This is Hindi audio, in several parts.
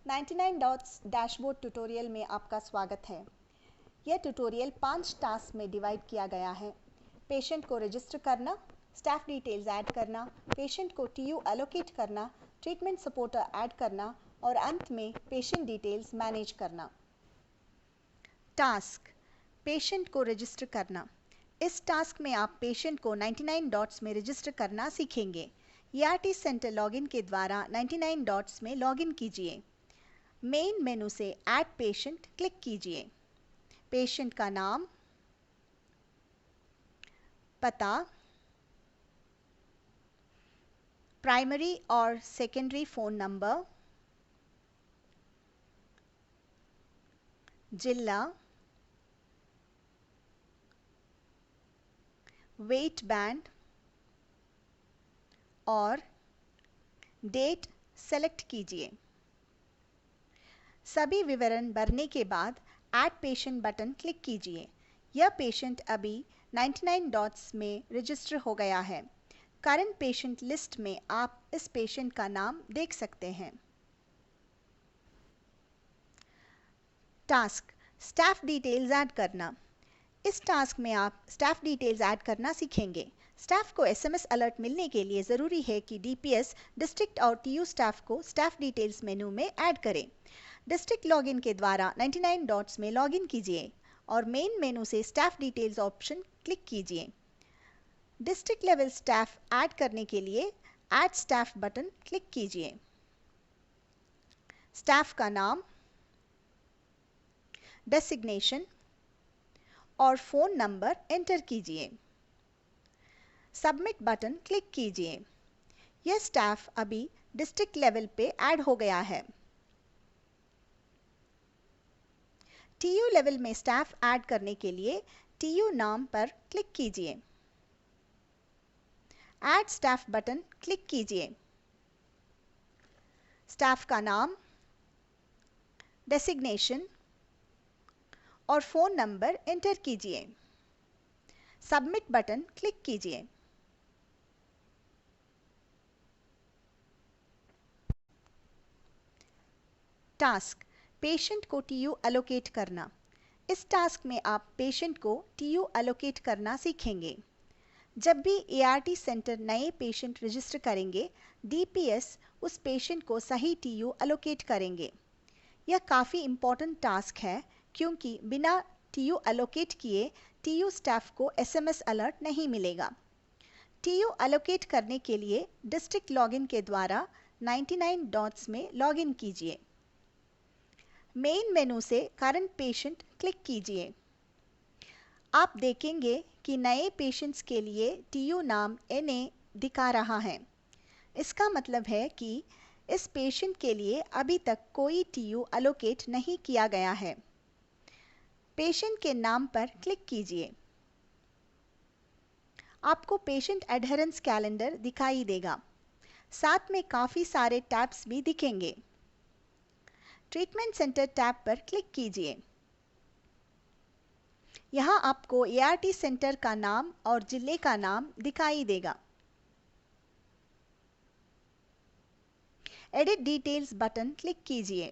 99 डॉट्स डैशबोर्ड ट्यूटोरियल में आपका स्वागत है। यह ट्यूटोरियल 5 टास्क में डिवाइड किया गया है। पेशेंट को रजिस्टर करना, स्टाफ डिटेल्स ऐड करना, पेशेंट को टीयू एलोकेट करना, ट्रीटमेंट सपोर्टर ऐड करना और अंत में पेशेंट डिटेल्स मैनेज करना। टास्क: पेशेंट को रजिस्टर करना। इस टास्क में आप पेशेंट को 99 डॉट्स में रजिस्टर करना सीखेंगे। ERT सेंटर लॉगिन के द्वारा 99 डॉट्स में लॉगिन कीजिए। मेन मेनू से ऐड पेशेंट क्लिक कीजिए। पेशेंट का नाम, पता, प्राइमरी और सेकेंडरी फ़ोन नंबर, जिला, वेट बैंड और डेट सेलेक्ट कीजिए। सभी विवरण भरने के बाद ऐड पेशेंट बटन क्लिक कीजिए। यह पेशेंट अभी 99 डॉट्स में रजिस्टर हो गया है। करंट पेशेंट लिस्ट में आप इस पेशेंट का नाम देख सकते हैं। टास्क: स्टाफ डिटेल्स ऐड करना। इस टास्क में आप स्टाफ डिटेल्स ऐड करना सीखेंगे। स्टाफ को SMS अलर्ट मिलने के लिए ज़रूरी है कि DPS डिस्ट्रिक्ट और TU स्टाफ को स्टाफ डिटेल्स मेनू में ऐड करें। डिस्ट्रिक्ट लॉगिन के द्वारा 99 डॉट्स में लॉगिन कीजिए और मेन मेनू से स्टाफ डिटेल्स ऑप्शन क्लिक कीजिए। डिस्ट्रिक्ट लेवल स्टाफ ऐड करने के लिए ऐड स्टाफ बटन क्लिक कीजिए। स्टाफ का नाम, डेसिग्नेशन और फ़ोन नंबर एंटर कीजिए। सबमिट बटन क्लिक कीजिए। यह स्टाफ अभी डिस्ट्रिक्ट लेवल पे ऐड हो गया है। TU लेवल में स्टाफ ऐड करने के लिए TU नाम पर क्लिक कीजिए। ऐड स्टाफ बटन क्लिक कीजिए। स्टाफ का नाम, डेसिग्नेशन और फ़ोन नंबर एंटर कीजिए। सबमिट बटन क्लिक कीजिए। टास्क: पेशेंट को TU एलोकेट करना। इस टास्क में आप पेशेंट को TU एलोकेट करना सीखेंगे। जब भी ART सेंटर नए पेशेंट रजिस्टर करेंगे, DPS उस पेशेंट को सही TU एलोकेट करेंगे। यह काफ़ी इम्पोर्टेंट टास्क है क्योंकि बिना TU एलोकेट किए TU स्टाफ को SMS अलर्ट नहीं मिलेगा। TU एलोकेट करने के लिए डिस्ट्रिक्ट लॉगिन के द्वारा 99 डॉट्स में लॉगिन कीजिए। मेन मेनू से करंट पेशेंट क्लिक कीजिए। आप देखेंगे कि नए पेशेंट्स के लिए TU नाम NA दिखा रहा है। इसका मतलब है कि इस पेशेंट के लिए अभी तक कोई TU एलोकेट नहीं किया गया है। पेशेंट के नाम पर क्लिक कीजिए। आपको पेशेंट एडहेरेंस कैलेंडर दिखाई देगा। साथ में काफ़ी सारे टैब्स भी दिखेंगे। ट्रीटमेंट सेंटर टैब पर क्लिक कीजिए। यहाँ आपको ART सेंटर का नाम और जिले का नाम दिखाई देगा। एडिट डिटेल्स बटन क्लिक कीजिए।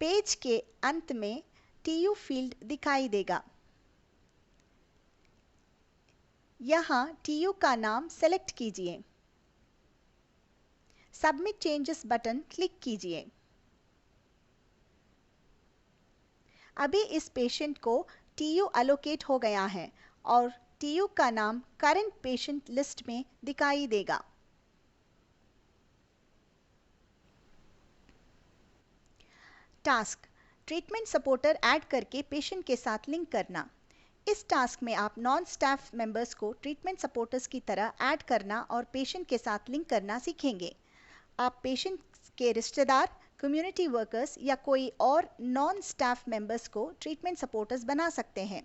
पेज के अंत में TU फील्ड दिखाई देगा। यहाँ TU का नाम सेलेक्ट कीजिए। सबमिट चेंजेस बटन क्लिक कीजिए। अभी इस पेशेंट को TU एलोकेट हो गया है और TU का नाम करंट पेशेंट लिस्ट में दिखाई देगा। टास्क: ट्रीटमेंट सपोर्टर ऐड करके पेशेंट के साथ लिंक करना। इस टास्क में आप नॉन स्टाफ मेंबर्स को ट्रीटमेंट सपोर्टर्स की तरह ऐड करना और पेशेंट के साथ लिंक करना सीखेंगे। आप पेशेंट के रिश्तेदार, कम्युनिटी वर्कर्स या कोई और नॉन स्टाफ मेंबर्स को ट्रीटमेंट सपोर्टर्स बना सकते हैं।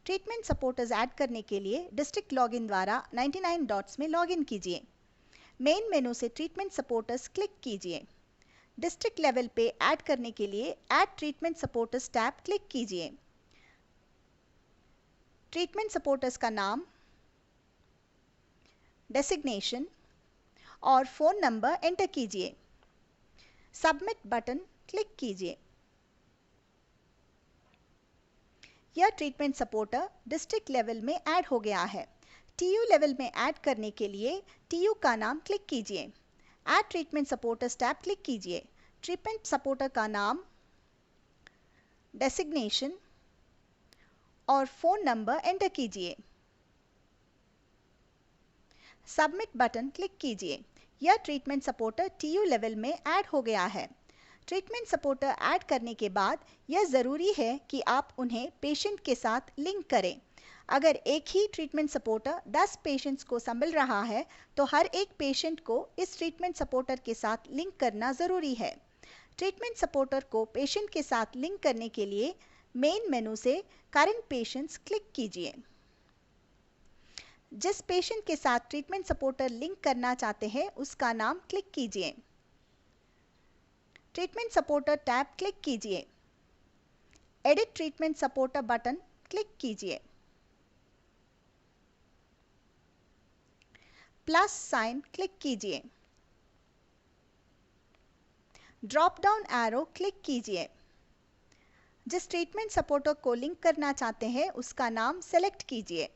ट्रीटमेंट सपोर्टर्स ऐड करने के लिए डिस्ट्रिक्ट लॉगिन द्वारा 99 डॉट्स में लॉगिन कीजिए। मेन मेनू से ट्रीटमेंट सपोर्टर्स क्लिक कीजिए। डिस्ट्रिक्ट लेवल पे ऐड करने के लिए add treatment supporters tab click कीजिए। ट्रीटमेंट सपोर्टर्स का नाम, डेसिग्नेशन और फ़ोन नंबर एंटर कीजिए। सबमिट बटन क्लिक कीजिए। यह ट्रीटमेंट सपोर्टर डिस्ट्रिक्ट लेवल में ऐड हो गया है। टीयू लेवल में ऐड करने के लिए टीयू का नाम क्लिक कीजिए। Add treatment supporters tab click कीजिए। ट्रीटमेंट सपोर्टर का नाम, डेसिग्नेशन और फ़ोन नंबर एंटर कीजिए। सबमिट बटन क्लिक कीजिए। यह ट्रीटमेंट सपोर्टर टीयू लेवल में ऐड हो गया है। ट्रीटमेंट सपोर्टर ऐड करने के बाद यह ज़रूरी है कि आप उन्हें पेशेंट के साथ लिंक करें। अगर एक ही ट्रीटमेंट सपोर्टर 10 पेशेंट्स को संभाल रहा है तो हर एक पेशेंट को इस ट्रीटमेंट सपोर्टर के साथ लिंक करना ज़रूरी है। ट्रीटमेंट सपोर्टर को पेशेंट के साथ लिंक करने के लिए मेन मेनू से करंट पेशेंट्स क्लिक कीजिए। जिस पेशेंट के साथ ट्रीटमेंट सपोर्टर लिंक करना चाहते हैं उसका नाम क्लिक कीजिए। ट्रीटमेंट सपोर्टर टैब क्लिक कीजिए। Edit treatment supporter button click कीजिए। प्लस साइन क्लिक कीजिए। ड्रॉप डाउन एरो क्लिक कीजिए। जिस ट्रीटमेंट सपोर्टर को लिंक करना चाहते हैं उसका नाम सेलेक्ट कीजिए।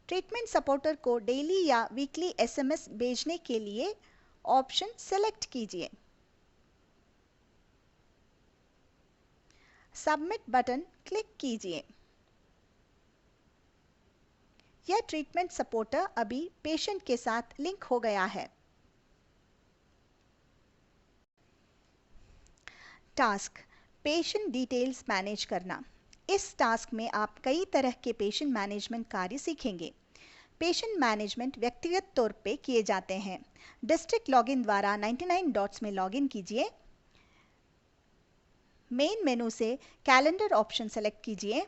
ट्रीटमेंट सपोर्टर को डेली या वीकली एसएमएस भेजने के लिए ऑप्शन सेलेक्ट कीजिए। सबमिट बटन क्लिक कीजिए। यह ट्रीटमेंट सपोर्टर अभी पेशेंट के साथ लिंक हो गया है। टास्क, पेशेंट डिटेल्स मैनेज करना। इस टास्क में आप कई तरह के पेशेंट मैनेजमेंट कार्य सीखेंगे। पेशेंट मैनेजमेंट व्यक्तिगत तौर पे किए जाते हैं। डिस्ट्रिक्ट लॉगिन द्वारा 99 डॉट्स में लॉगिन कीजिए। मेन मेनू से कैलेंडर ऑप्शन सेलेक्ट कीजिए।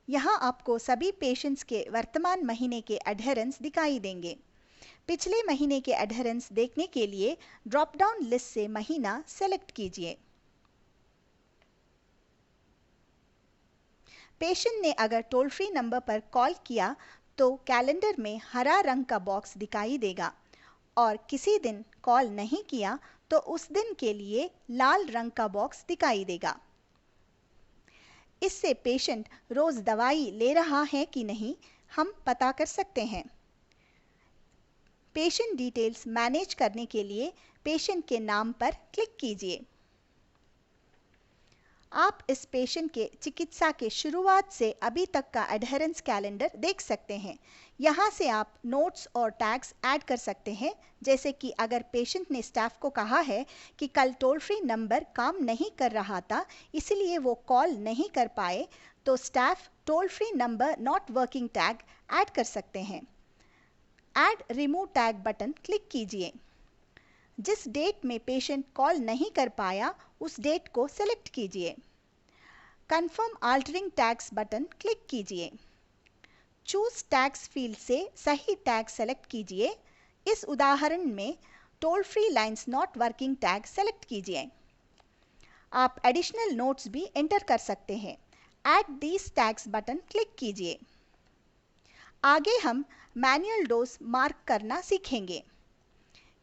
यहाँ आपको सभी पेशेंट्स के वर्तमान महीने के एडहेरेंस दिखाई देंगे। पिछले महीने के एडहेरेंस देखने के लिए ड्रॉप डाउन लिस्ट से महीना सेलेक्ट कीजिए। पेशेंट ने अगर टोल फ्री नंबर पर कॉल किया तो कैलेंडर में हरा रंग का बॉक्स दिखाई देगा और किसी दिन कॉल नहीं किया तो उस दिन के लिए लाल रंग का बॉक्स दिखाई देगा। इससे पेशेंट रोज दवाई ले रहा है कि नहीं हम पता कर सकते हैं। पेशेंट डिटेल्स मैनेज करने के लिए पेशेंट के नाम पर क्लिक कीजिए। आप इस पेशेंट के चिकित्सा के शुरुआत से अभी तक का एडहेरेंस कैलेंडर देख सकते हैं। यहाँ से आप नोट्स और टैग्स ऐड कर सकते हैं, जैसे कि अगर पेशेंट ने स्टाफ को कहा है कि कल टोल फ्री नंबर काम नहीं कर रहा था इसलिए वो कॉल नहीं कर पाए तो staff toll free number not working tag add कर सकते हैं। Add remove tag button click कीजिए। जिस डेट में पेशेंट कॉल नहीं कर पाया उस डेट को सेलेक्ट कीजिए। Confirm altering tags button click कीजिए। चूज टैग्स फील्ड से सही टैग सेलेक्ट कीजिए। इस उदाहरण में toll free lines not working tag select कीजिए। आप एडिशनल नोट्स भी एंटर कर सकते हैं। Add these tags button click कीजिए। आगे हम मैनुअल डोज मार्क करना सीखेंगे।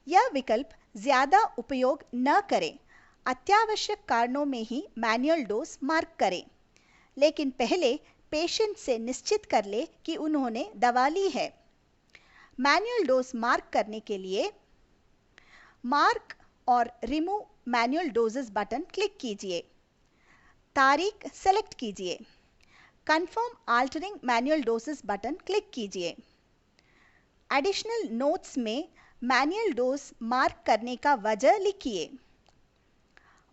यह विकल्प ज़्यादा उपयोग न करें। अत्यावश्यक कारणों में ही मैनुअल डोज मार्क करें, लेकिन पहले पेशेंट से निश्चित कर ले कि उन्होंने दवा ली है। मैनुअल डोज मार्क करने के लिए मार्क और remove manual doses button click कीजिए। तारीख सेलेक्ट कीजिए। Confirm altering manual doses button click कीजिए। एडिशनल नोट्स में मैनुअल डोज मार्क करने का वजह लिखिए।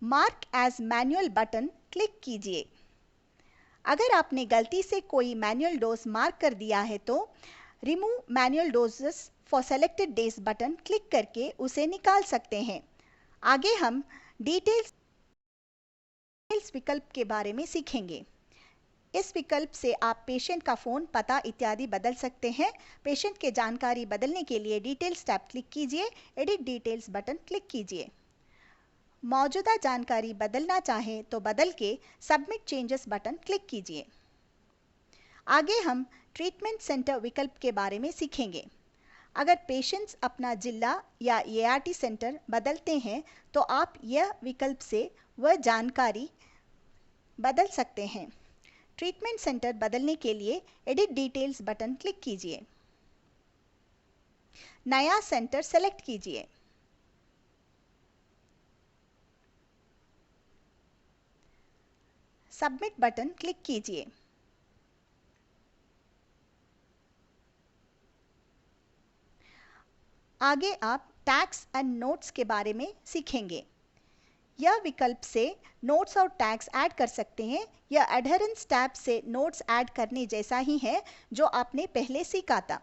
Mark as manual button click कीजिए। अगर आपने गलती से कोई मैनुअल डोज मार्क कर दिया है तो remove manual doses for selected days button click करके उसे निकाल सकते हैं। आगे हम डिटेल्स विकल्प के बारे में सीखेंगे। इस विकल्प से आप पेशेंट का फ़ोन, पता इत्यादि बदल सकते हैं। पेशेंट के जानकारी बदलने के लिए डिटेल्स टैब क्लिक कीजिए। एडिट डिटेल्स बटन क्लिक कीजिए। मौजूदा जानकारी बदलना चाहें तो बदल के सबमिट चेंजेस बटन क्लिक कीजिए। आगे हम ट्रीटमेंट सेंटर विकल्प के बारे में सीखेंगे। अगर पेशेंट्स अपना जिला या एआरटी सेंटर बदलते हैं तो आप यह विकल्प से वह जानकारी बदल सकते हैं। ट्रीटमेंट सेंटर बदलने के लिए एडिट डिटेल्स बटन क्लिक कीजिए। नया सेंटर सेलेक्ट कीजिए। सबमिट बटन क्लिक कीजिए। आगे आप टैग्स एंड नोट्स के बारे में सीखेंगे। यह विकल्प से नोट्स और टैग्स ऐड कर सकते हैं। यह एडहेरेंस टैब से नोट्स ऐड करने जैसा ही है जो आपने पहले सीखा था।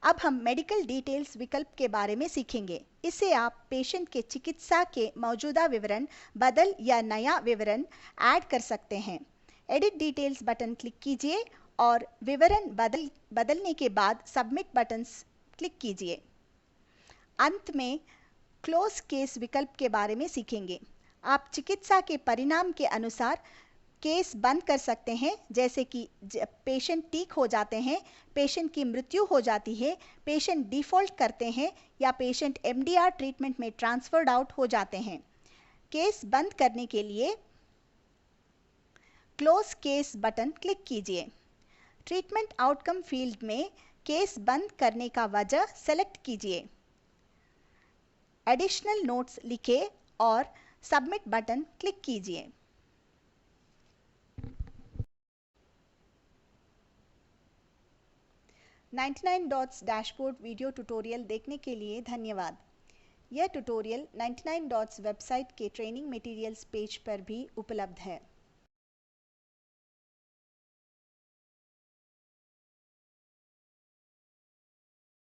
अब हम मेडिकल डिटेल्स विकल्प के बारे में सीखेंगे। इससे आप पेशेंट के चिकित्सा के मौजूदा विवरण बदल या नया विवरण ऐड कर सकते हैं। एडिट डिटेल्स बटन क्लिक कीजिए और विवरण बदलने के बाद सबमिट बटन क्लिक कीजिए। अंत में क्लोज केस विकल्प के बारे में सीखेंगे। आप चिकित्सा के परिणाम के अनुसार केस बंद कर सकते हैं, जैसे कि पेशेंट ठीक हो जाते हैं, पेशेंट की मृत्यु हो जाती है, पेशेंट डिफॉल्ट करते हैं या पेशेंट एमडीआर ट्रीटमेंट में ट्रांसफर्ड आउट हो जाते हैं। केस बंद करने के लिए क्लोज केस बटन क्लिक कीजिए। ट्रीटमेंट आउटकम फील्ड में केस बंद करने का वजह सेलेक्ट कीजिए। एडिशनल नोट्स लिखें और सबमिट बटन क्लिक कीजिए। $99 डैशबोर्ड वीडियो ट्यूटोरियल देखने के लिए धन्यवाद। यह ट्यूटोरियल 99 वेबसाइट के ट्रेनिंग मटेरियल्स पेज पर भी उपलब्ध है।